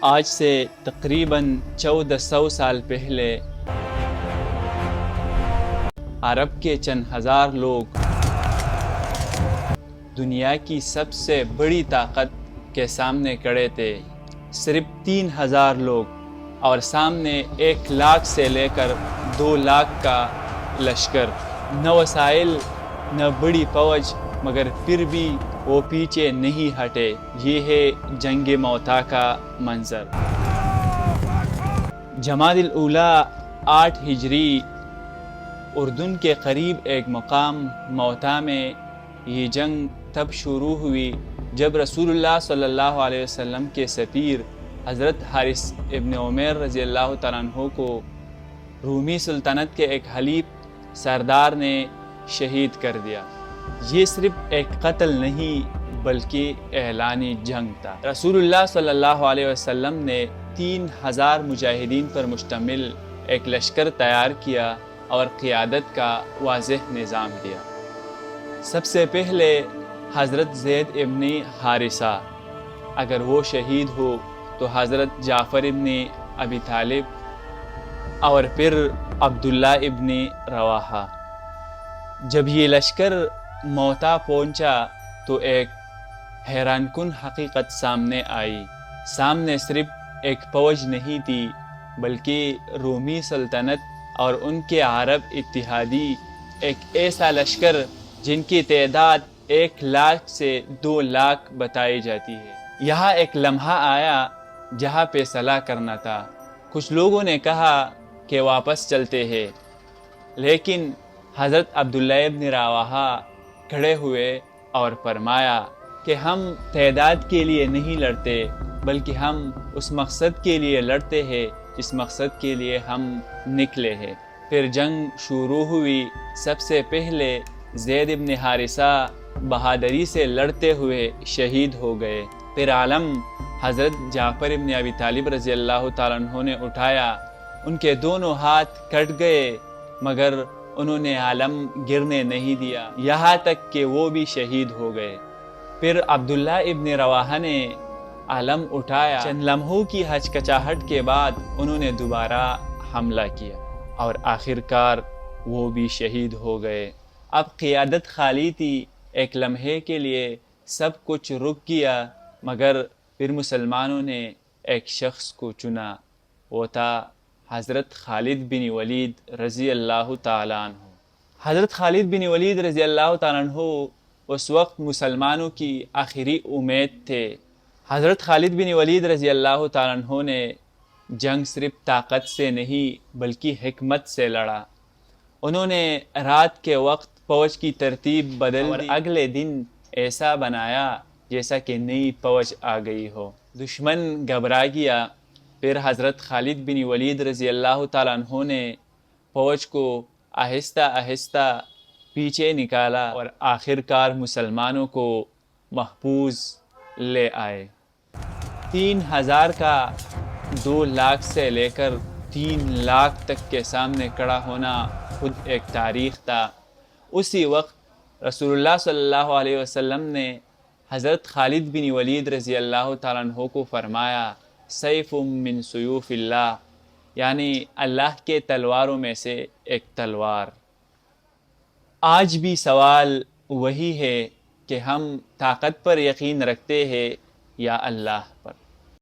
آج سے تقریباً 1400 سال پہلے عرب کے چند ہزار لوگ دنیا کی سب سے بڑی طاقت کے سامنے کھڑے تھے۔ صرف 3000 لوگ اور سامنے 1 لاکھ سے لے کر 2 لاکھ کا لشکر، نہ وسائل نہ بڑی فوج، مگر پھر بھی وہ پیچھے نہیں ہٹے۔ یہ ہے جنگ موتا کا منظر۔ جمادی الاولیٰ 8 ہجری اردن کے قریب ایک مقام موتا میں یہ جنگ تب شروع ہوئی جب رسول اللہ صلی اللہ علیہ وسلم کے سفیر حضرت حارث ابن عمیر رضی اللہ تعالیٰ عنہ کو رومی سلطنت کے ایک حلیف سردار نے شہید کر دیا۔ یہ صرف ایک قتل نہیں بلکہ اعلانی جنگ تھا۔ رسول اللہ صلی اللہ علیہ وسلم نے 3000 مجاہدین پر مشتمل ایک لشکر تیار کیا اور قیادت کا واضح نظام دیا۔ سب سے پہلے حضرت زید ابن حارثہ، اگر وہ شہید ہو تو حضرت جعفر ابن ابی طالب اور پھر عبداللہ ابن رواحہ۔ جب یہ لشکر موتا پہنچا تو ایک حیران کن حقیقت سامنے آئی۔ سامنے صرف ایک فوج نہیں تھی بلکہ رومی سلطنت اور ان کے عرب اتحادی، ایک ایسا لشکر جن کی تعداد 1 لاکھ سے 2 لاکھ بتائی جاتی ہے۔ یہاں ایک لمحہ آیا جہاں فیصلہ کرنا تھا۔ کچھ لوگوں نے کہا کہ واپس چلتے ہیں، لیکن حضرت عبداللہ ابن رواحہ کھڑے ہوئے اور فرمایا کہ ہم تعداد کے لیے نہیں لڑتے بلکہ ہم اس مقصد کے لیے لڑتے ہیں جس مقصد کے لیے ہم نکلے ہیں۔ پھر جنگ شروع ہوئی۔ سب سے پہلے زید ابن حارثہ بہادری سے لڑتے ہوئے شہید ہو گئے۔ پھر علم حضرت جعفر ابن ابی طالب رضی اللہ تعالیٰ عنہ نے اٹھایا۔ ان کے دونوں ہاتھ کٹ گئے مگر انہوں نے علم گرنے نہیں دیا، یہاں تک کہ وہ بھی شہید ہو گئے۔ پھر عبداللہ ابن رواحہ نے علم اٹھایا۔ چند لمحوں کی ہچکچاہٹ کے بعد انہوں نے دوبارہ حملہ کیا اور آخرکار وہ بھی شہید ہو گئے۔ اب قیادت خالی تھی۔ ایک لمحے کے لیے سب کچھ رک گیا مگر پھر مسلمانوں نے ایک شخص کو چنا، وہ تھا حضرت خالد بن ولید رضی اللہ تعالیٰ عنہ۔ حضرت خالد بن ولید رضی اللہ تعالیٰ عنہ اس وقت مسلمانوں کی آخری امید تھے۔ حضرت خالد بن ولید رضی اللہ تعالیٰ عنہ نے جنگ صرف طاقت سے نہیں بلکہ حکمت سے لڑا۔ انہوں نے رات کے وقت فوج کی ترتیب بدل اور اگلے دن ایسا بنایا جیسا کہ نئی فوج آ گئی ہو۔ دشمن گھبرا گیا۔ پھر حضرت خالد بن ولید رضی اللہ تعالیٰ عنہ نے فوج کو آہستہ آہستہ پیچھے نکالا اور آخرکار مسلمانوں کو محفوظ لے آئے۔ 3000 کا 2 لاکھ سے لے کر 3 لاکھ تک کے سامنے کھڑا ہونا خود ایک تاریخ تھا۔ اسی وقت رسول اللہ صلی اللہ علیہ وسلم نے حضرت خالد بن ولید رضی اللہ تعالیٰ عنہ کو فرمایا، سیف من سیوف اللہ، یعنی اللہ کے تلواروں میں سے ایک تلوار۔ آج بھی سوال وہی ہے کہ ہم طاقت پر یقین رکھتے ہیں یا اللہ پر۔